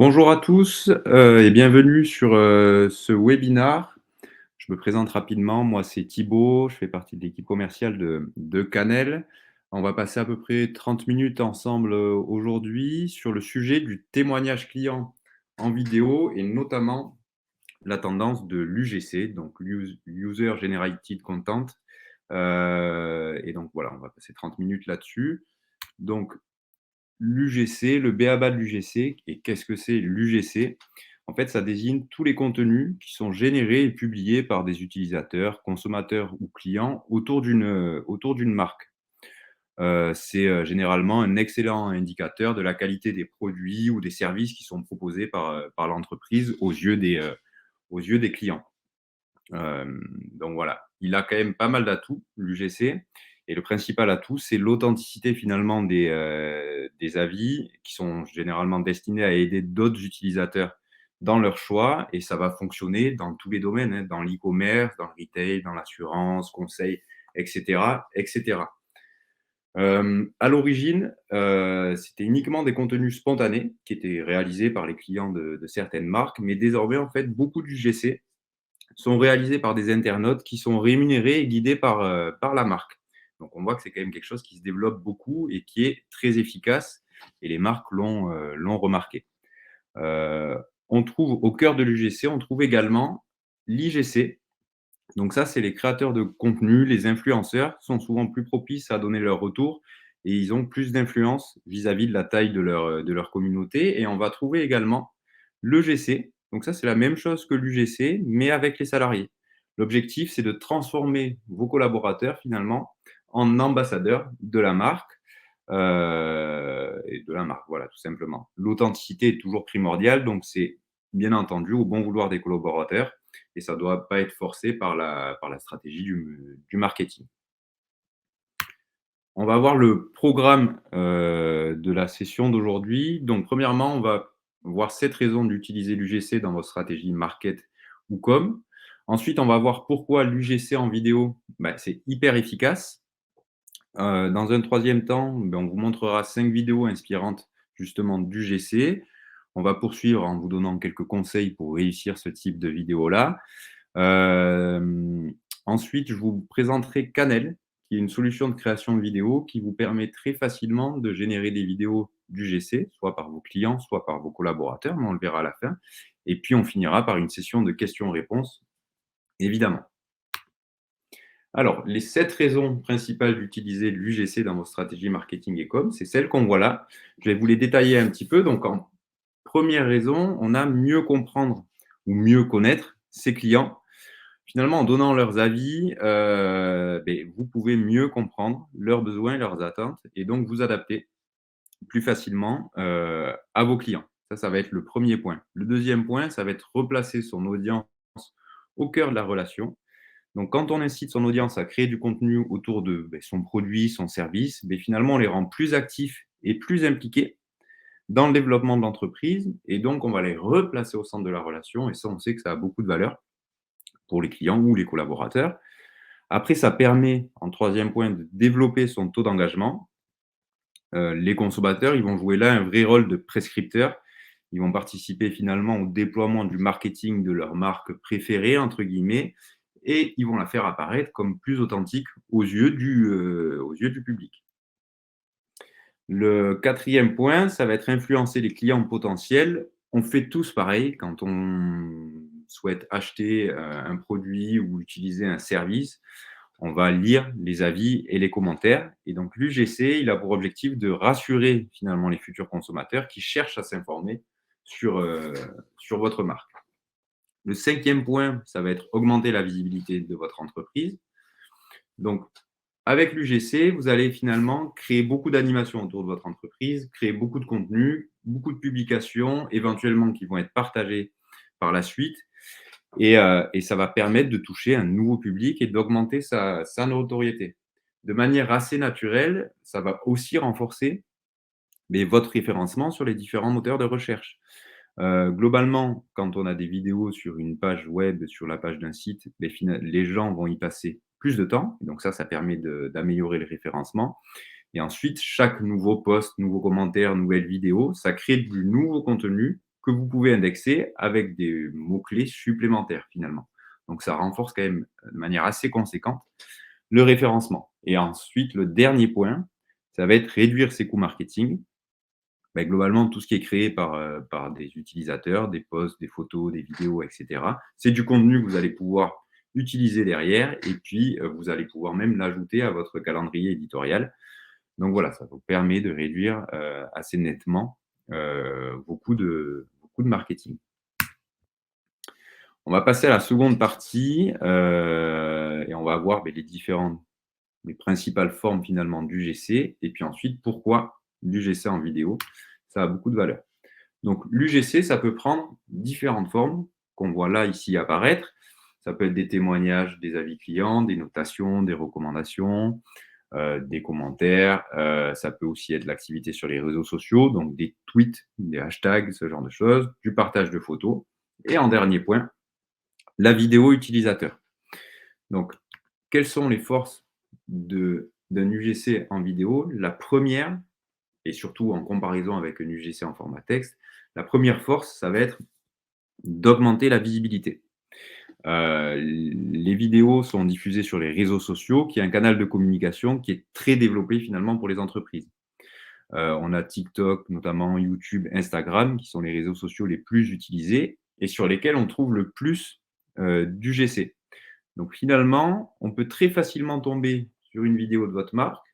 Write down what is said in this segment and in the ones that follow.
Bonjour à tous et bienvenue sur ce webinar. Je me présente rapidement, moi c'est Thibaut, je fais partie de l'équipe commerciale de Canel. On va passer à peu près 30 minutes ensemble aujourd'hui sur le sujet du témoignage client en vidéo et notamment la tendance de l'UGC, donc User Generated Content. Et donc voilà, on va passer 30 minutes là-dessus. Donc l'UGC, le b.a.-ba de l'UGC. Et qu'est-ce que c'est l'UGC? En fait, ça désigne tous les contenus qui sont générés et publiés par des utilisateurs, consommateurs ou clients autour d'une marque. C'est généralement un excellent indicateur de la qualité des produits ou des services qui sont proposés par l'entreprise aux yeux des clients. Donc voilà, il a quand même pas mal d'atouts, l'UGC. Et le principal atout, c'est l'authenticité finalement des avis qui sont généralement destinés à aider d'autres utilisateurs dans leur choix. Et ça va fonctionner dans tous les domaines, hein, dans l'e-commerce, dans le retail, dans l'assurance, conseil, etc. etc. À l'origine, c'était uniquement des contenus spontanés qui étaient réalisés par les clients de certaines marques. Mais désormais, en fait, beaucoup d'UGC sont réalisés par des internautes qui sont rémunérés et guidés par la marque. Donc on voit que c'est quand même quelque chose qui se développe beaucoup et qui est très efficace et les marques l'ont remarqué. Euh, on trouve au cœur de l'UGC, on trouve également l'IGC. Donc ça, c'est les créateurs de contenu, les influenceurs sont souvent plus propices à donner leur retour et ils ont plus d'influence vis-à-vis de la taille de leur communauté. Et on va trouver également l'EGC. Donc ça, c'est la même chose que l'UGC, mais avec les salariés. L'objectif, c'est de transformer vos collaborateurs finalement en ambassadeurs de la marque et de la marque, voilà, tout simplement. L'authenticité est toujours primordiale, donc c'est bien entendu au bon vouloir des collaborateurs et ça ne doit pas être forcé par la stratégie du marketing. On va voir le programme de la session d'aujourd'hui. Donc, premièrement, on va voir 7 raisons d'utiliser l'UGC dans votre stratégie market ou com. Ensuite, on va voir pourquoi l'UGC en vidéo, c'est hyper efficace. Dans un troisième temps, on vous montrera 5 vidéos inspirantes justement d'UGC. On va poursuivre en vous donnant quelques conseils pour réussir ce type de vidéo-là. Ensuite, je vous présenterai Canel, qui est une solution de création de vidéos qui vous permet très facilement de générer des vidéos d'UGC, soit par vos clients, soit par vos collaborateurs, mais on le verra à la fin. Et puis, on finira par une session de questions-réponses, évidemment. Alors, les 7 raisons principales d'utiliser l'UGC dans vos stratégies marketing et com, c'est celles qu'on voit là. Je vais vous les détailler un petit peu. Donc, en première raison, on a mieux comprendre ou mieux connaître ses clients. Finalement, en donnant leurs avis, vous pouvez mieux comprendre leurs besoins, leurs attentes et donc vous adapter plus facilement à vos clients. Ça va être le premier point. Le deuxième point, ça va être replacer son audience au cœur de la relation. Donc, quand on incite son audience à créer du contenu autour de son produit, son service, finalement, on les rend plus actifs et plus impliqués dans le développement de l'entreprise. Et donc, on va les replacer au centre de la relation. Et ça, on sait que ça a beaucoup de valeur pour les clients ou les collaborateurs. Après, ça permet, en troisième point, de développer son taux d'engagement. Les consommateurs, ils vont jouer là un vrai rôle de prescripteur. Ils vont participer finalement au déploiement du marketing de leur marque préférée, entre guillemets, et ils vont la faire apparaître comme plus authentique aux yeux du public. Le quatrième point, ça va être influencer les clients potentiels. On fait tous pareil quand on souhaite acheter un produit ou utiliser un service. On va lire les avis et les commentaires. Et donc, l'UGC, il a pour objectif de rassurer finalement les futurs consommateurs qui cherchent à s'informer sur votre marque. Le cinquième point, ça va être augmenter la visibilité de votre entreprise. Donc, avec l'UGC, vous allez finalement créer beaucoup d'animations autour de votre entreprise, créer beaucoup de contenu, beaucoup de publications, éventuellement qui vont être partagées par la suite. Et ça va permettre de toucher un nouveau public et d'augmenter sa notoriété. De manière assez naturelle, ça va aussi renforcer votre référencement sur les différents moteurs de recherche. Globalement, quand on a des vidéos sur une page web, sur la page d'un site, les gens vont y passer plus de temps. Donc ça permet d'améliorer le référencement. Et ensuite, chaque nouveau post, nouveau commentaire, nouvelle vidéo, ça crée du nouveau contenu que vous pouvez indexer avec des mots-clés supplémentaires finalement. Donc ça renforce quand même de manière assez conséquente le référencement. Et ensuite, le dernier point, ça va être réduire ses coûts marketing. Ben, globalement, tout ce qui est créé par des utilisateurs, des posts, des photos, des vidéos, etc. C'est du contenu que vous allez pouvoir utiliser derrière et puis vous allez pouvoir même l'ajouter à votre calendrier éditorial. Donc voilà, ça vous permet de réduire assez nettement beaucoup de marketing. On va passer à la seconde partie et on va voir les principales formes finalement d'UGC et puis ensuite pourquoi l'UGC en vidéo, ça a beaucoup de valeur. Donc l'UGC, ça peut prendre différentes formes qu'on voit là ici apparaître. Ça peut être des témoignages, des avis clients, des notations, des recommandations, des commentaires. Ça peut aussi être l'activité sur les réseaux sociaux, donc des tweets, des hashtags, ce genre de choses, du partage de photos. Et en dernier point, la vidéo utilisateur. Donc, quelles sont les forces d'un UGC en vidéo? La première, et surtout en comparaison avec un UGC en format texte, la première force, ça va être d'augmenter la visibilité. Les vidéos sont diffusées sur les réseaux sociaux, qui est un canal de communication qui est très développé finalement pour les entreprises. On a TikTok, notamment YouTube, Instagram, qui sont les réseaux sociaux les plus utilisés et sur lesquels on trouve le plus d'UGC. Donc finalement, on peut très facilement tomber sur une vidéo de votre marque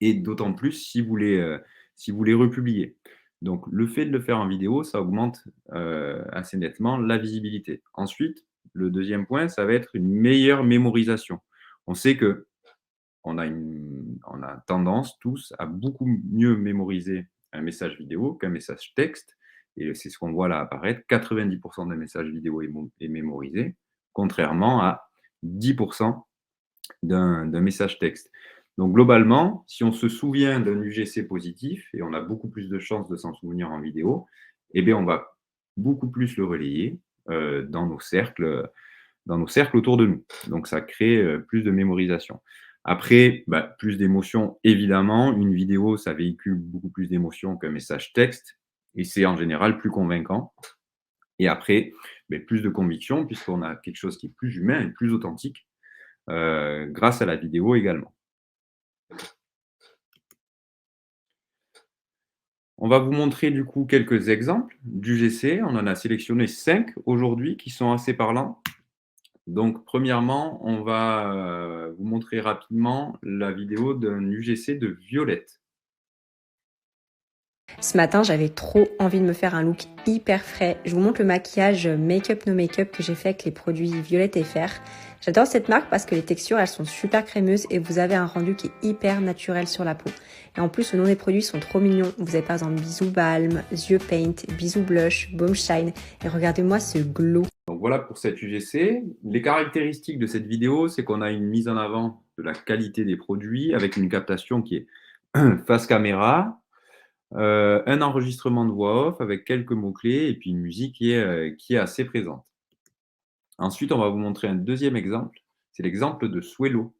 et d'autant plus si vous les republiez. Donc le fait de le faire en vidéo, ça augmente assez nettement la visibilité. Ensuite, le deuxième point, ça va être une meilleure mémorisation. On sait que on a tendance tous à beaucoup mieux mémoriser un message vidéo qu'un message texte. Et c'est ce qu'on voit là apparaître. 90% d'un message vidéo est mémorisé, contrairement à 10% d'un message texte. Donc globalement, si on se souvient d'un UGC positif, et on a beaucoup plus de chances de s'en souvenir en vidéo, eh bien on va beaucoup plus le relayer dans nos cercles autour de nous. Donc ça crée plus de mémorisation. Après, plus d'émotions, évidemment. Une vidéo, ça véhicule beaucoup plus d'émotions qu'un message texte, et c'est en général plus convaincant. Et après, plus de conviction, puisqu'on a quelque chose qui est plus humain et plus authentique, grâce à la vidéo également. On va vous montrer du coup quelques exemples d'UGC. On en a sélectionné 5 aujourd'hui qui sont assez parlants. Donc, premièrement, on va vous montrer rapidement la vidéo d'un UGC de Violette. Ce matin, j'avais trop envie de me faire un look hyper frais. Je vous montre le maquillage Make-up No Make-up que j'ai fait avec les produits Violette FR. J'adore cette marque parce que les textures, elles sont super crémeuses et vous avez un rendu qui est hyper naturel sur la peau. Et en plus, le nom des produits sont trop mignons. Vous avez par exemple Bisou Balm, Yeux Paint, Bisou Blush, Baume Shine. Et regardez-moi ce glow. Donc voilà pour cette UGC. Les caractéristiques de cette vidéo, c'est qu'on a une mise en avant de la qualité des produits avec une captation qui est face caméra, un enregistrement de voix off avec quelques mots-clés et puis une musique qui est assez présente. Ensuite, on va vous montrer un deuxième exemple. C'est l'exemple de Swello.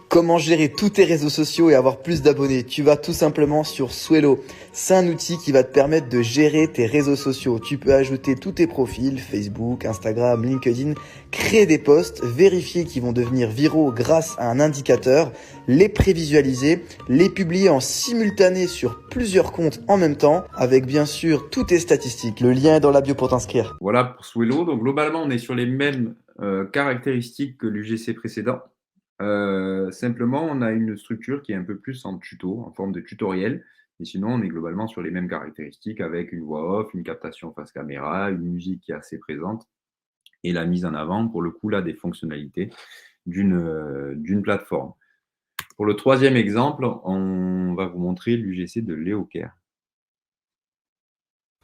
Comment gérer tous tes réseaux sociaux et avoir plus d'abonnés? Tu vas tout simplement sur Swello. C'est un outil qui va te permettre de gérer tes réseaux sociaux. Tu peux ajouter tous tes profils, Facebook, Instagram, LinkedIn, créer des posts, vérifier qu'ils vont devenir viraux grâce à un indicateur, les prévisualiser, les publier en simultané sur plusieurs comptes en même temps, avec bien sûr toutes tes statistiques. Le lien est dans la bio pour t'inscrire. Voilà pour Swello. Donc globalement, on est sur les mêmes caractéristiques que l'UGC précédent. Simplement, on a une structure qui est un peu plus en tuto, en forme de tutoriel. Et sinon, on est globalement sur les mêmes caractéristiques avec une voix off, une captation face caméra, une musique qui est assez présente et la mise en avant, pour le coup, là, des fonctionnalités d'une plateforme. Pour le troisième exemple, on va vous montrer l'UGC de Léo Kerr.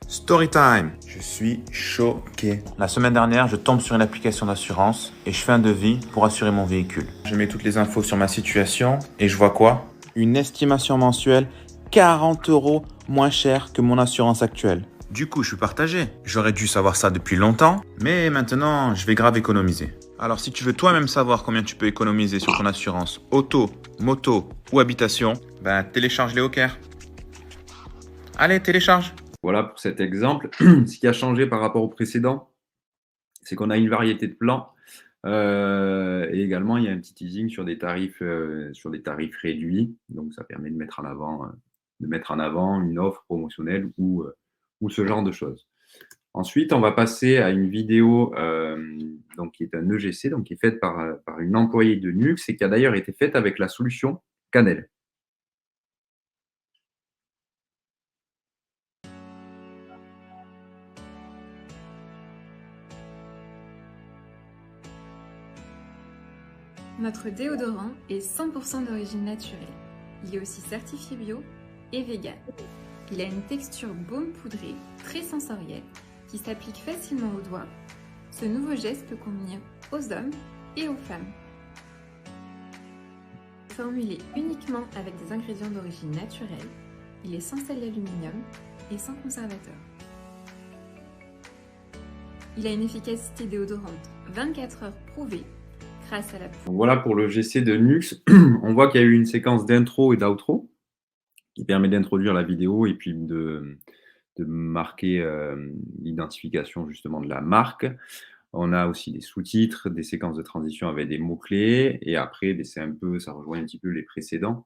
Storytime. Je suis choqué. La semaine dernière, je tombe sur une application d'assurance et je fais un devis pour assurer mon véhicule. Je mets toutes les infos sur ma situation et je vois quoi? Une estimation mensuelle 40 € moins cher que mon assurance actuelle. Du coup, je suis partagé. J'aurais dû savoir ça depuis longtemps, mais maintenant, je vais grave économiser. Alors, si tu veux toi-même savoir combien tu peux économiser sur ton assurance auto, moto ou habitation, télécharge Léo Kerr. Allez, télécharge. Voilà pour cet exemple. Ce qui a changé par rapport au précédent, c'est qu'on a une variété de plans. Et également, il y a un petit teasing sur des tarifs réduits. Donc, ça permet de mettre en avant une offre promotionnelle ou ce genre de choses. Ensuite, on va passer à une vidéo donc, qui est un EGC, donc qui est faite par une employée de Nux et qui a d'ailleurs été faite avec la solution Cannelle. Notre déodorant est 100% d'origine naturelle. Il est aussi certifié bio et vegan. Il a une texture baume poudré, très sensorielle, qui s'applique facilement aux doigts. Ce nouveau geste peut convenir aux hommes et aux femmes. Formulé uniquement avec des ingrédients d'origine naturelle, il est sans sel d'aluminium et sans conservateur. Il a une efficacité déodorante 24 heures prouvée grâce à la... Donc voilà pour le GC de Nux. On voit qu'il y a eu une séquence d'intro et d'outro qui permet d'introduire la vidéo et puis de marquer l'identification justement de la marque. On a aussi des sous-titres, des séquences de transition avec des mots-clés. Et après, ça rejoint un petit peu les précédents.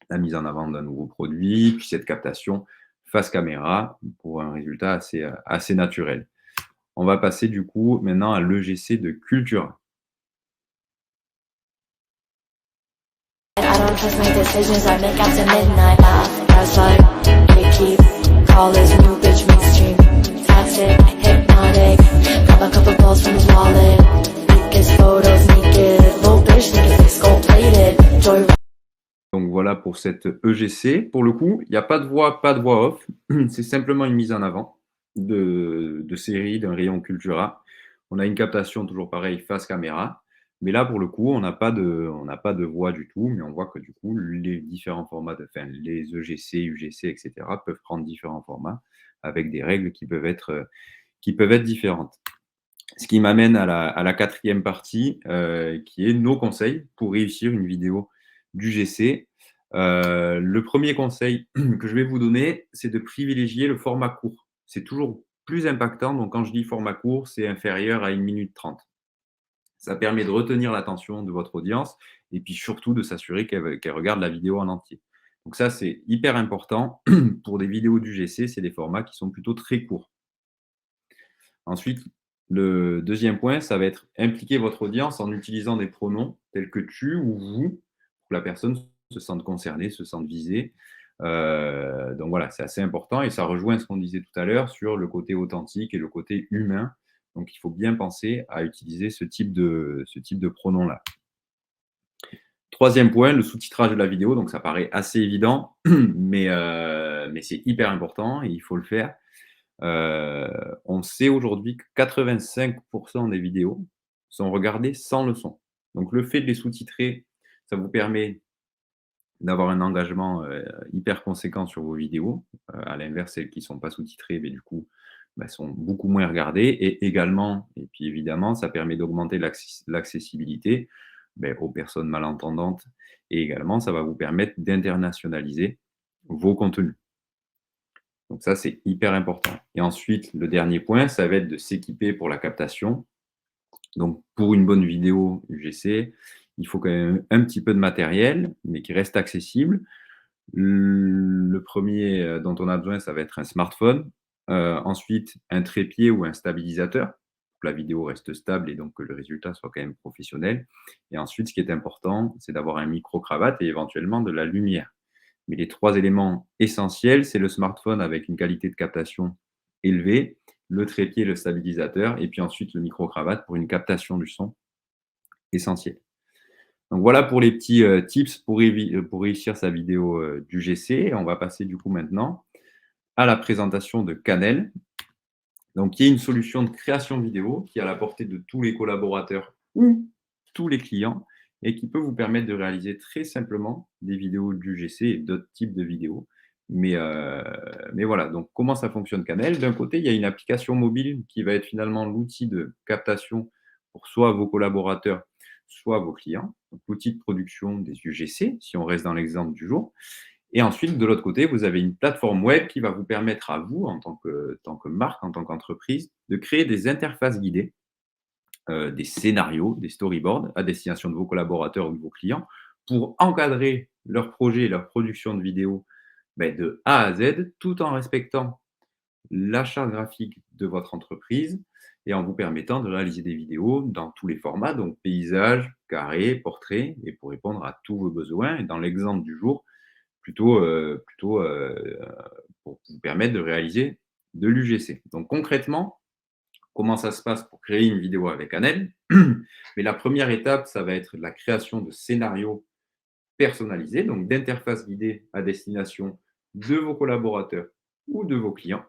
La mise en avant d'un nouveau produit, puis cette captation face caméra pour un résultat assez naturel. On va passer du coup maintenant à l'EGC de Cultura. I don't trust my decisions I make after midnight. That's like gatekeep. Call this new bitch mainstream. Toxic, hypnotic. Grab a couple balls from his wallet. Weakest photos naked. Low bitch, think it's gold plated. Joy. Donc voilà pour cette EGC. Pour le coup, il n'y a pas de voix off. C'est simplement une mise en avant de série, d'un rayon Cultura. On a une captation toujours pareil face caméra. Mais là, pour le coup, on n'a pas de voix du tout, mais on voit que du coup, les différents formats, les EGC, UGC, etc., peuvent prendre différents formats avec des règles qui peuvent être différentes. Ce qui m'amène à la quatrième partie, qui est nos conseils pour réussir une vidéo d'UGC. Le premier conseil que je vais vous donner, c'est de privilégier le format court. C'est toujours plus impactant. Donc, quand je dis format court, c'est inférieur à 1 minute 30. Ça permet de retenir l'attention de votre audience et puis surtout de s'assurer qu'elle regarde la vidéo en entier. Donc ça, c'est hyper important. Pour des vidéos d'UGC, c'est des formats qui sont plutôt très courts. Ensuite, le deuxième point, ça va être impliquer votre audience en utilisant des pronoms tels que tu ou vous, pour que la personne se sente concernée, se sente visée. Donc voilà, c'est assez important et ça rejoint ce qu'on disait tout à l'heure sur le côté authentique et le côté humain. Donc, il faut bien penser à utiliser ce type de pronom-là. Troisième point, le sous-titrage de la vidéo. Donc, ça paraît assez évident, mais c'est hyper important et il faut le faire. On sait aujourd'hui que 85% des vidéos sont regardées sans le son. Donc, le fait de les sous-titrer, ça vous permet d'avoir un engagement hyper conséquent sur vos vidéos. À l'inverse, celles qui ne sont pas sous-titrées, mais du coup, sont beaucoup moins regardées. Et également, et puis évidemment, ça permet d'augmenter l'accessibilité aux personnes malentendantes. Et également, ça va vous permettre d'internationaliser vos contenus. Donc ça, c'est hyper important. Et ensuite, le dernier point, ça va être de s'équiper pour la captation. Donc, pour une bonne vidéo UGC, il faut quand même un petit peu de matériel, mais qui reste accessible. Le premier dont on a besoin, ça va être un smartphone. Ensuite, un trépied ou un stabilisateur, pour que la vidéo reste stable et donc que le résultat soit quand même professionnel. Et ensuite, ce qui est important, c'est d'avoir un micro-cravate et éventuellement de la lumière. Mais les 3 éléments essentiels, c'est le smartphone avec une qualité de captation élevée, le trépied, le stabilisateur, et puis ensuite le micro-cravate pour une captation du son essentielle. Donc voilà pour les petits tips pour réussir sa vidéo d'UGC. On va passer du coup maintenant à la présentation de Cannelle. Donc, qui est une solution de création vidéo qui est à la portée de tous les collaborateurs ou tous les clients et qui peut vous permettre de réaliser très simplement des vidéos d'UGC et d'autres types de vidéos. Mais voilà, donc comment ça fonctionne Cannelle? D'un côté, il y a une application mobile qui va être finalement l'outil de captation pour soit vos collaborateurs, soit vos clients. Donc, l'outil de production des UGC, si on reste dans l'exemple du jour. Et ensuite, de l'autre côté, vous avez une plateforme web qui va vous permettre à vous, en tant que marque, en tant qu'entreprise, de créer des interfaces guidées, des scénarios, des storyboards à destination de vos collaborateurs ou de vos clients pour encadrer leurs projets et leur production de vidéos de A à Z, tout en respectant la charte graphique de votre entreprise et en vous permettant de réaliser des vidéos dans tous les formats, donc paysage, carré, portrait, et pour répondre à tous vos besoins. Et dans l'exemple du jour, plutôt pour vous permettre de réaliser de l'UGC. Donc concrètement, comment ça se passe pour créer une vidéo avec Anel? Mais la première étape, ça va être la création de scénarios personnalisés, donc d'interfaces guidées à destination de vos collaborateurs ou de vos clients.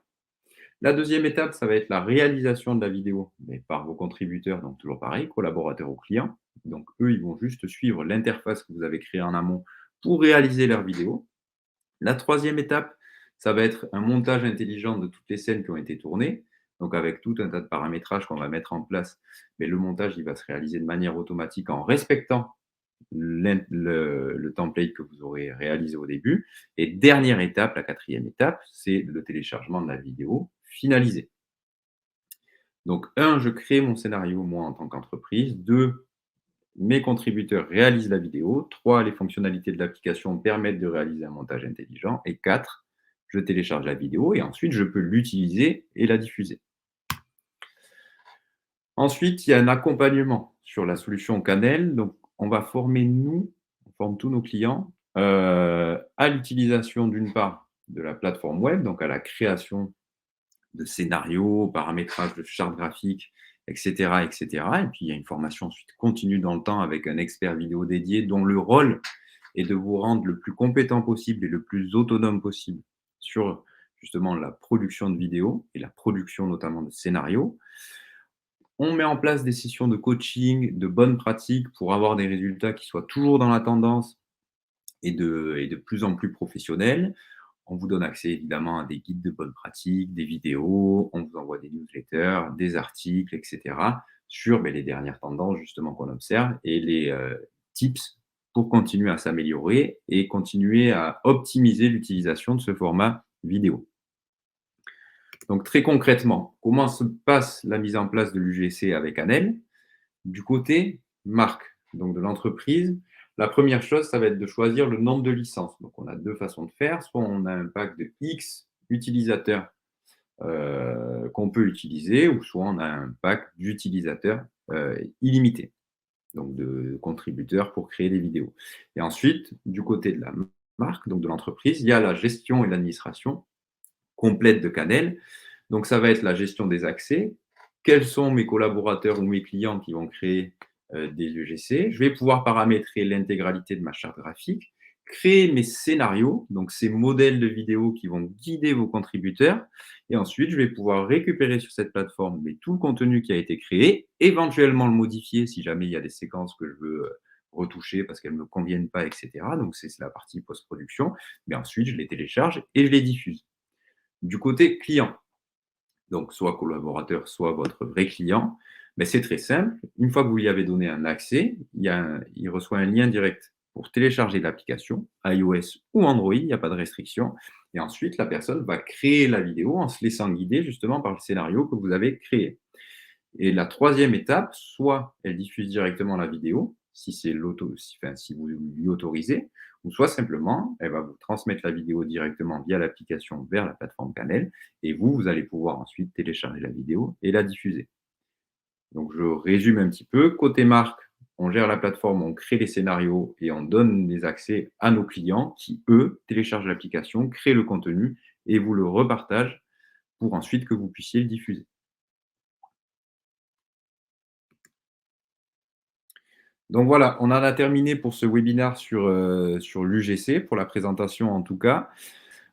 La deuxième étape, ça va être la réalisation de la vidéo par vos contributeurs, donc toujours pareil, collaborateurs ou clients. Donc eux, ils vont juste suivre l'interface que vous avez créée en amont pour réaliser leur vidéo. La troisième étape, ça va être un montage intelligent de toutes les scènes qui ont été tournées, donc avec tout un tas de paramétrages qu'on va mettre en place. Mais le montage, il va se réaliser de manière automatique en respectant le template que vous aurez réalisé au début. Et dernière étape, la quatrième étape, c'est le téléchargement de la vidéo finalisée. Donc, je crée mon scénario, moi, en tant qu'entreprise. 2, mes contributeurs réalisent la vidéo. 3, les fonctionnalités de l'application permettent de réaliser un montage intelligent. Et 4, je télécharge la vidéo et ensuite, je peux l'utiliser et la diffuser. Ensuite, il y a un accompagnement sur la solution Canel. Donc, on forme tous nos clients à l'utilisation d'une part de la plateforme web, donc à la création de scénarios, paramétrage de chartes graphiques, etc., etc. Et puis, il y a une formation ensuite continue dans le temps avec un expert vidéo dédié dont le rôle est de vous rendre le plus compétent possible et le plus autonome possible sur justement la production de vidéos et la production notamment de scénarios. On met en place des sessions de coaching, de bonnes pratiques pour avoir des résultats qui soient toujours dans la tendance et de plus en plus professionnels. On vous donne accès évidemment à des guides de bonnes pratiques, des vidéos, on vous envoie des newsletters, des articles, etc. sur les dernières tendances justement qu'on observe et les tips pour continuer à s'améliorer et continuer à optimiser l'utilisation de ce format vidéo. Donc très concrètement, comment se passe la mise en place de l'UGC avec Anel? Du côté marque, donc de l'entreprise, la première chose, ça va être de choisir le nombre de licences. Donc on a 2 façons de faire. Soit on a un pack de X utilisateurs qu'on peut utiliser, ou soit on a un pack d'utilisateurs illimité, donc de contributeurs pour créer des vidéos. Et ensuite, du côté de la marque, donc de l'entreprise, il y a la gestion et l'administration complète de Canel. Donc, ça va être la gestion des accès. Quels sont mes collaborateurs ou mes clients qui vont créer des UGC? Je vais pouvoir paramétrer l'intégralité de ma charte graphique, créer mes scénarios, donc ces modèles de vidéos qui vont guider vos contributeurs. Et ensuite, je vais pouvoir récupérer sur cette plateforme tout le contenu qui a été créé, éventuellement le modifier si jamais il y a des séquences que je veux retoucher parce qu'elles ne me conviennent pas, etc. Donc, c'est la partie post-production. Mais ensuite, je les télécharge et je les diffuse. Du côté client, donc soit collaborateur, soit votre vrai client, c'est très simple. Une fois que vous lui avez donné un accès, il reçoit un lien direct pour télécharger l'application, iOS ou Android, il n'y a pas de restriction. Et ensuite, la personne va créer la vidéo en se laissant guider justement par le scénario que vous avez créé. Et la troisième étape, soit elle diffuse directement la vidéo, si vous lui autorisez, ou soit simplement, elle va vous transmettre la vidéo directement via l'application vers la plateforme Canel, et vous allez pouvoir ensuite télécharger la vidéo et la diffuser. Donc, je résume un petit peu. Côté marque, on gère la plateforme, on crée les scénarios et on donne des accès à nos clients qui, eux, téléchargent l'application, créent le contenu et vous le repartagent pour ensuite que vous puissiez le diffuser. Donc voilà, on en a terminé pour ce webinaire sur l'UGC, pour la présentation en tout cas.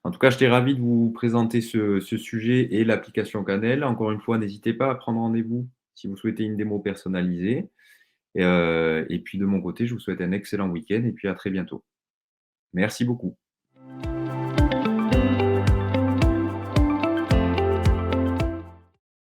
En tout cas, j'étais ravi de vous présenter ce sujet et l'application Canel. Encore une fois, n'hésitez pas à prendre rendez-vous si vous souhaitez une démo personnalisée. Et puis de mon côté, je vous souhaite un excellent week-end et puis à très bientôt. Merci beaucoup.